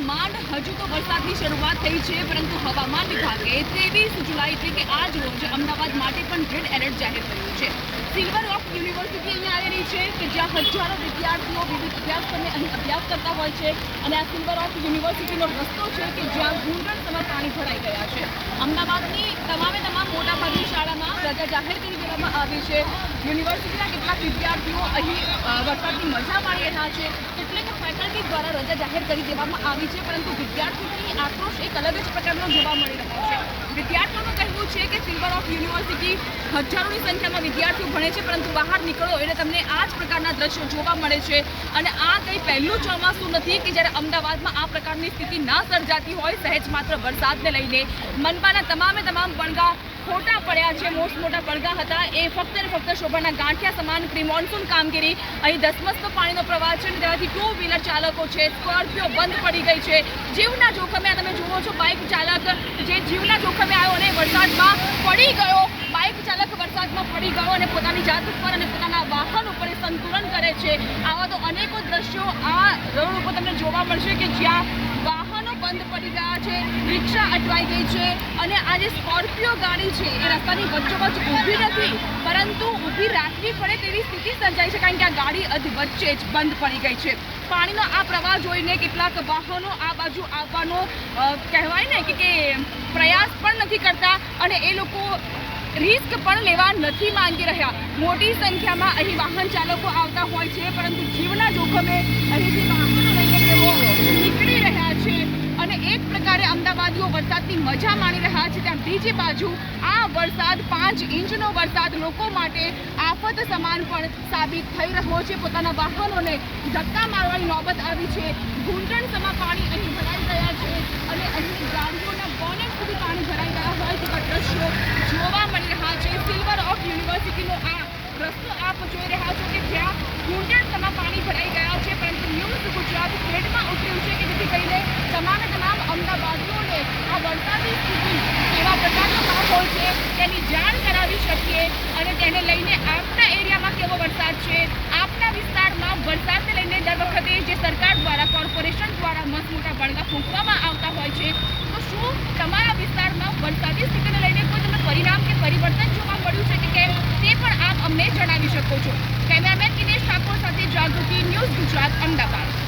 માંડ હજુ તો વરસાદની શરૂઆત થઈ છે, પરંતુ હવામાન વિભાગે 23 જુલાઈ એટલે કે આજ રોજ અમદાવાદ માટે પણ રેડ એલર્ટ જાહેર કર્યું છે। સિલ્વર ઓક યુનિવર્સિટી અહીંયા આવેલી છે કે જ્યાં હજારો વિદ્યાર્થીઓ વિવિધ અભ્યાસક્રમે અહીં અભ્યાસ કરતા હોય છે અને આ સિલ્વર ઓક યુનિવર્સિટીનો રસ્તો છે કે જ્યાં ઘૂંટણસમાં પાણી ભરાઈ ગયા છે। અમદાવાદની તમામ મોટાભાગની શાળામાં રજા જાહેર કરી દેવામાં આવી છે। યુનિવર્સિટીના કેટલાક વિદ્યાર્થીઓ અહીં વરસાદની મજા માણી રહ્યા છે, કેટલાક ફેકલ્ટી દ્વારા રજા જાહેર કરી દેવામાં આવી છે, પરંતુ વિદ્યાર્થીઓની આક્રોશ એક અલગ જ પ્રકારનો જોવા મળી રહ્યો છે। વિદ્યાર્થીઓનું કહેવું છે કે સિલ્વર ઓક યુનિવર્સિટી હજારોની સંખ્યામાં વિદ્યાર્થીઓ ભણે છે, પરંતુ બહાર નીકળો એટલે તમને આ જ પ્રકારના દ્રશ્યો જોવા મળે છે। અને આ કંઈ પહેલું ચોમાસું નથી કે જ્યારે અમદાવાદમાં આ પ્રકારની સ્થિતિ ના સર્જાતી હોય। સહેજ માત્ર વરસાદને લઈને મનપાના તમામ પડઘા ખોટા પડ્યા છે। મોટા પડઘા હતા એ ફક્ત ને ફક્ત શોભાના ગાંઠિયા સમાન પ્રી મોન્સૂન કામગીરી। અહીં ધસમસતો પાણીનો પ્રવાહ છે અને તેમાંથી ટુ વ્હીલર ચાલકો છે, સ્કોર્પિયો બંધ પડી ગઈ છે। જીવના જોખમે તમે જુઓ છો બાઇક ચાલક જે જીવના જોખમે આવ્યો અને વરસાદમાં પડી ગયો, બાઇક ચાલક વરસાદમાં પડી ગયો અને પોતાની જાત ઉપર અને પોતાના વાહન ઉપર સંતુલન કરે છે। આવા તો અનેકો દ્રશ્યો આ રોડ ઉપર તમને જોવા મળશે કે જ્યાં વાહનો બંધ પડી ગયા છે, રિક્ષા અટવાઈ ગઈ છે અને આ જે સ્કોર્પિયો ગાડી છે એ રસ્તાની વચ્ચોવચ્ચ ઊભી નથી, પરંતુ ઊભી રાખવી પડે તેવી સ્થિતિ સર્જાઈ છે, કારણ કે આ ગાડી અધ વચ્ચે જ બંધ પડી ગઈ છે। પાણીનો આ પ્રવાહ જોઈને કેટલાક વાહનો આ બાજુ આવવાનો કહેવાય ને કે પ્રયાસ પણ નથી કરતા અને એ લોકો રિસ્ક પણ લેવા નથી માંગી રહ્યા। મોટી સંખ્યામાં અહીં વાહન ચાલકો આવતા હોય છે, પરંતુ જીવના જોખમે અહીંથી વાહનો લઈને તેઓ નીકળી રહ્યા છે અને એક પ્રકારે અમદાવાદીઓ વરસાદની મજા માણી રહ્યા છે, ત્યાં બીજી બાજુ આ વરસાદ 5 ઇંચનો વરસાદ લોકો માટે આફત સમાન પણ સાબિત થઈ રહ્યો છે। પોતાના વાહનોને ધક્કા મારવાની નોબત આવી છે। ઘૂંટણસમાં પાણી અહીં ભરાઈ ગયા છે અને અહીં ગાડીઓના બોનેટ સુધી પાણી ભરાઈ ગયા હોય તેવા દ્રશ્યો જોવા મળી રહ્યા છે। સિલ્વર ઓક યુનિવર્સિટીનો આ રસ્તો આપ જોઈ રહ્યા છો કે જ્યાં ઘૂંટણસમાં પાણી ભરાઈ ગયા છે, પરંતુ ન્યૂઝ ગુજરાત ફ્લેટમાં ઉતર્યું છે કે જેથી કરીને તમામ અમદાવાદીઓને આ વરસાદની સ્થિતિ કેવા પ્રકારનો માહોલ છે તેની જાણ કરાવી શકીએ અને તેને લઈને આપના એરિયામાં કેવો વરસાદ છે, આપના વિસ્તારમાં વરસાદને લઈને દર વખતે જે સરકાર દ્વારા કોર્પોરેશન દ્વારા મોટા પડઘા ફૂંકવામાં આવતા હોય છે, તો શું તમારા વિસ્તારમાં વરસાદી સ્થિતિને લઈને કોઈ તમને પરિણામ કે પરિવર્તન જોવા મળ્યું છે કે કેમ તે પણ આપ અમને જણાવી શકો છો। કેમેરામેન દિનેશ ઠાકોર સાથે જાગૃતિ, ન્યૂઝ ગુજરાત, અમદાવાદ।